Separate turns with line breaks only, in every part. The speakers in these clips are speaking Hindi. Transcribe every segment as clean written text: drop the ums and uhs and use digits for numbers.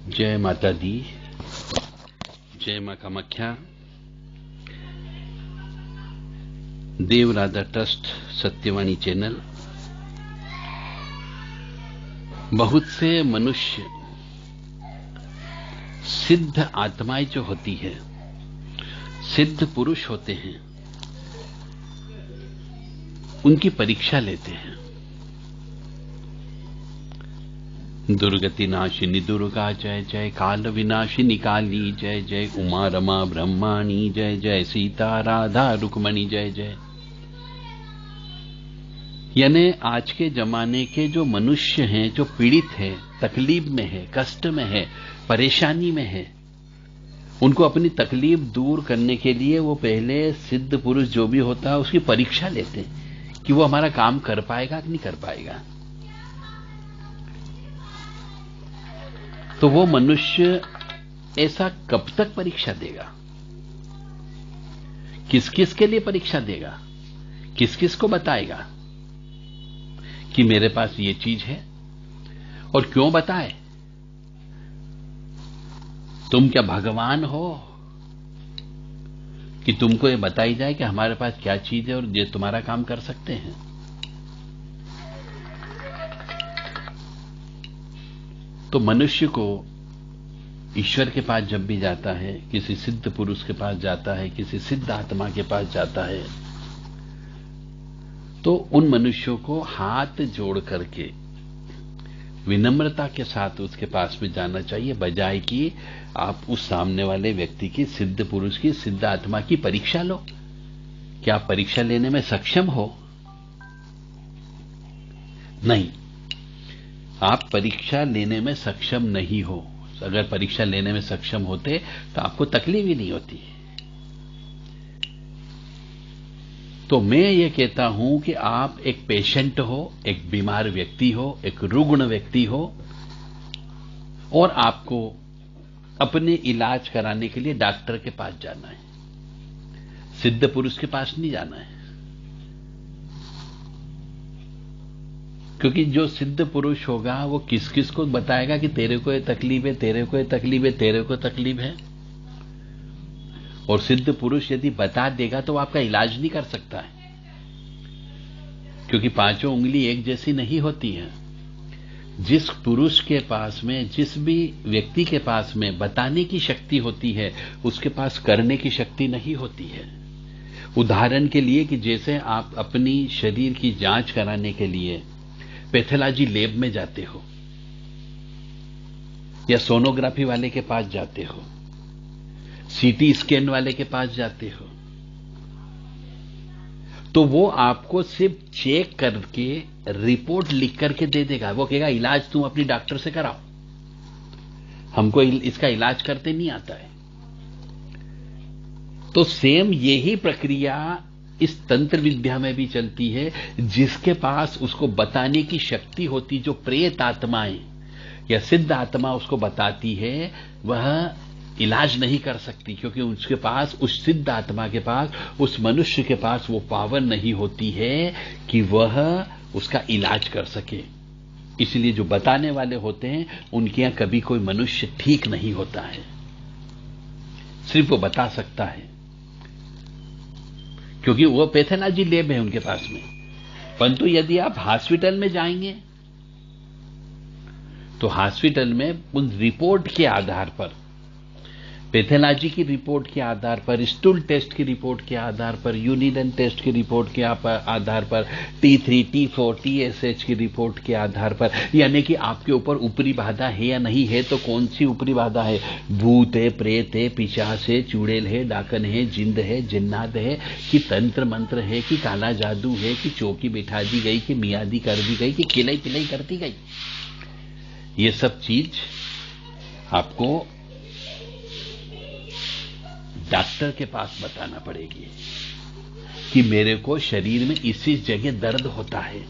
जय माता दी, जय मां कामाख्या। देव राधा ट्रस्ट सत्यवाणी चैनल। बहुत से मनुष्य सिद्ध आत्माएं जो होती है, सिद्ध पुरुष होते हैं, उनकी परीक्षा लेते हैं। दुर्गति नाशिनी दुर्गा जय जय, काल विनाशिनी काली जय जय, उमा रमा ब्रह्माणी जय जय, सीता राधा रुक्मणी जय जय। यानी आज के जमाने के जो मनुष्य हैं, जो पीड़ित हैं, तकलीफ में है, कष्ट में है, परेशानी में है, उनको अपनी तकलीफ दूर करने के लिए वो पहले सिद्ध पुरुष जो भी होता है उसकी परीक्षा लेते हैं कि वो हमारा काम कर पाएगा कि नहीं कर पाएगा। तो वो मनुष्य ऐसा कब तक परीक्षा देगा? किस किस के लिए परीक्षा देगा? किस किस को बताएगा कि मेरे पास ये चीज है? और क्यों बताए? तुम क्या भगवान हो कि तुमको ये बताई जाए कि हमारे पास क्या चीज है और ये तुम्हारा काम कर सकते हैं? तो मनुष्य को ईश्वर के पास जब भी जाता है, किसी सिद्ध पुरुष के पास जाता है, किसी सिद्ध आत्मा के पास जाता है, तो उन मनुष्यों को हाथ जोड़ करके विनम्रता के साथ उसके पास में जाना चाहिए, बजाय कि आप उस सामने वाले व्यक्ति की, सिद्ध पुरुष की, सिद्ध आत्मा की परीक्षा लो। क्या आप परीक्षा लेने में सक्षम हो? नहीं, आप परीक्षा लेने में सक्षम नहीं हो। अगर परीक्षा लेने में सक्षम होते तो आपको तकलीफ ही नहीं होती। तो मैं ये कहता हूं कि आप एक पेशेंट हो, एक बीमार व्यक्ति हो, एक रुग्ण व्यक्ति हो, और आपको अपने इलाज कराने के लिए डॉक्टर के पास जाना है, सिद्ध पुरुष के पास नहीं जाना है। क्योंकि जो सिद्ध पुरुष होगा वो किस किस को बताएगा कि तेरे को ये तकलीफ है, तेरे को ये तकलीफ है, तेरे को तकलीफ है। और सिद्ध पुरुष यदि बता देगा तो वो आपका इलाज नहीं कर सकता है, क्योंकि पांचों उंगली एक जैसी नहीं होती है। जिस पुरुष के पास में, जिस भी व्यक्ति के पास में बताने की शक्ति होती है, उसके पास करने की शक्ति नहीं होती है। उदाहरण के लिए कि जैसे आप अपनी शरीर की जांच कराने के लिए पैथोलॉजी लैब में जाते हो या सोनोग्राफी वाले के पास जाते हो, सीटी स्कैन वाले के पास जाते हो, तो वो आपको सिर्फ चेक करके रिपोर्ट लिख करके दे देगा। वो कहेगा इलाज तुम अपनी डॉक्टर से कराओ, हमको इसका इलाज करते नहीं आता है। तो सेम यही प्रक्रिया इस तंत्र विद्या में भी चलती है। जिसके पास उसको बताने की शक्ति होती, जो प्रेत आत्माएं या सिद्ध आत्मा उसको बताती है, वह इलाज नहीं कर सकती, क्योंकि उसके पास, उस सिद्ध आत्मा के पास, उस मनुष्य के पास वो पावर नहीं होती है कि वह उसका इलाज कर सके। इसलिए जो बताने वाले होते हैं उनके यहां कभी कोई मनुष्य ठीक नहीं होता है, सिर्फ वो बता सकता है, क्योंकि वो पैथोलॉजी लैब है उनके पास में। परंतु यदि आप हॉस्पिटल में जाएंगे तो हॉस्पिटल में उन रिपोर्ट के आधार पर, पैथोलॉजी की रिपोर्ट के आधार पर, स्टूल टेस्ट की रिपोर्ट के आधार पर, यूरिन टेस्ट की रिपोर्ट के आधार पर, T3, T4, TSH की रिपोर्ट के आधार पर, यानी कि आपके ऊपर ऊपरी बाधा है या नहीं है, तो कौन सी ऊपरी बाधा है, भूत है, प्रेत है, पिशाच है, चुड़ैल है, डाकन है, जिंद है, जिन्नात है, कि तंत्र मंत्र है, कि काला जादू है, कि चौकी बिठा दी गई, कि मियादी कर दी गई, कि खिलाई पिलाई करती गई। ये सब चीज आपको डॉक्टर के पास बताना पड़ेगी कि मेरे को शरीर में इसी जगह दर्द होता है।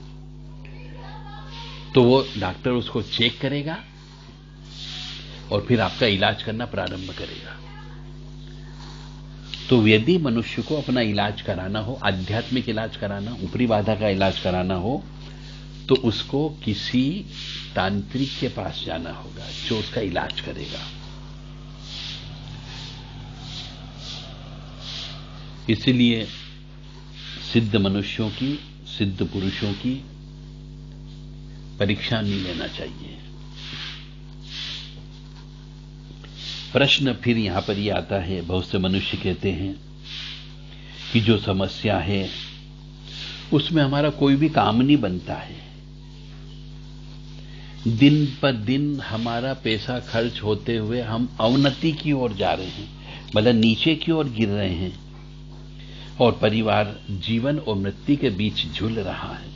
तो वो डॉक्टर उसको चेक करेगा और फिर आपका इलाज करना प्रारंभ करेगा। तो यदि मनुष्य को अपना इलाज कराना हो, आध्यात्मिक इलाज कराना, ऊपरी बाधा का इलाज कराना हो, तो उसको किसी तांत्रिक के पास जाना होगा जो उसका इलाज करेगा। इसलिए सिद्ध मनुष्यों की, सिद्ध पुरुषों की परीक्षा नहीं लेना चाहिए। प्रश्न फिर यहां पर ये आता है, बहुत से मनुष्य कहते हैं कि जो समस्या है उसमें हमारा कोई भी काम नहीं बनता है, दिन पर दिन हमारा पैसा खर्च होते हुए हम अवनति की ओर जा रहे हैं, मतलब नीचे की ओर गिर रहे हैं, और परिवार जीवन और मृत्यु के बीच झूल रहा है।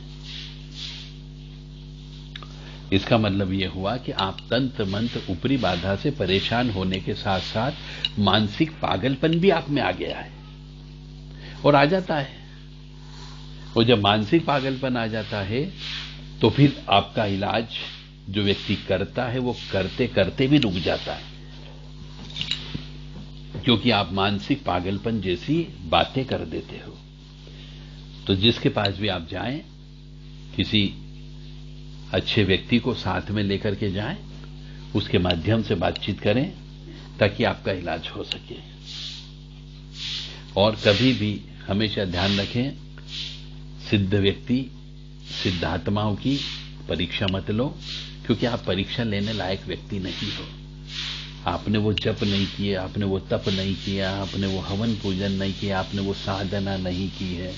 इसका मतलब यह हुआ कि आप तंत्र मंत्र ऊपरी बाधा से परेशान होने के साथ साथ मानसिक पागलपन भी आप में आ गया है और आ जाता है। और जब मानसिक पागलपन आ जाता है तो फिर आपका इलाज जो व्यक्ति करता है वो करते करते भी रुक जाता है, क्योंकि आप मानसिक पागलपन जैसी बातें कर देते हो। तो जिसके पास भी आप जाएं, किसी अच्छे व्यक्ति को साथ में लेकर के जाएं, उसके माध्यम से बातचीत करें ताकि आपका इलाज हो सके। और कभी भी हमेशा ध्यान रखें, सिद्ध व्यक्ति, सिद्धात्माओं की परीक्षा मत लो, क्योंकि आप परीक्षा लेने लायक व्यक्ति नहीं हो। आपने वो जप नहीं किए, आपने वो तप नहीं किया, आपने वो हवन पूजन नहीं किया, आपने वो साधना नहीं की है,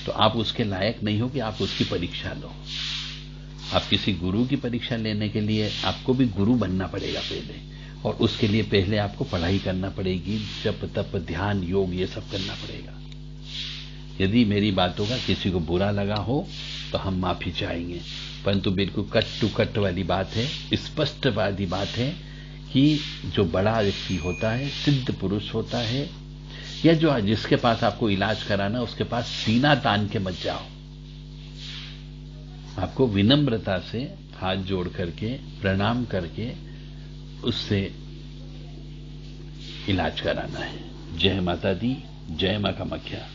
तो आप उसके लायक नहीं हो कि आप उसकी परीक्षा लो। आप किसी गुरु की परीक्षा लेने के लिए आपको भी गुरु बनना पड़ेगा पहले, और उसके लिए पहले आपको पढ़ाई करना पड़ेगी, जप तप ध्यान योग ये सब करना पड़ेगा। यदि मेरी बातों का किसी को बुरा लगा हो तो हम माफी चाहेंगे, परंतु बिल्कुल कट टू कट वाली बात है, स्पष्टवादी बात है कि जो बड़ा व्यक्ति होता है, सिद्ध पुरुष होता है, या जो जिसके पास आपको इलाज कराना, उसके पास सीना तान के मत जाओ। आपको विनम्रता से हाथ जोड़ करके प्रणाम करके उससे इलाज कराना है। जय माता दी, जय मां कामाख्या।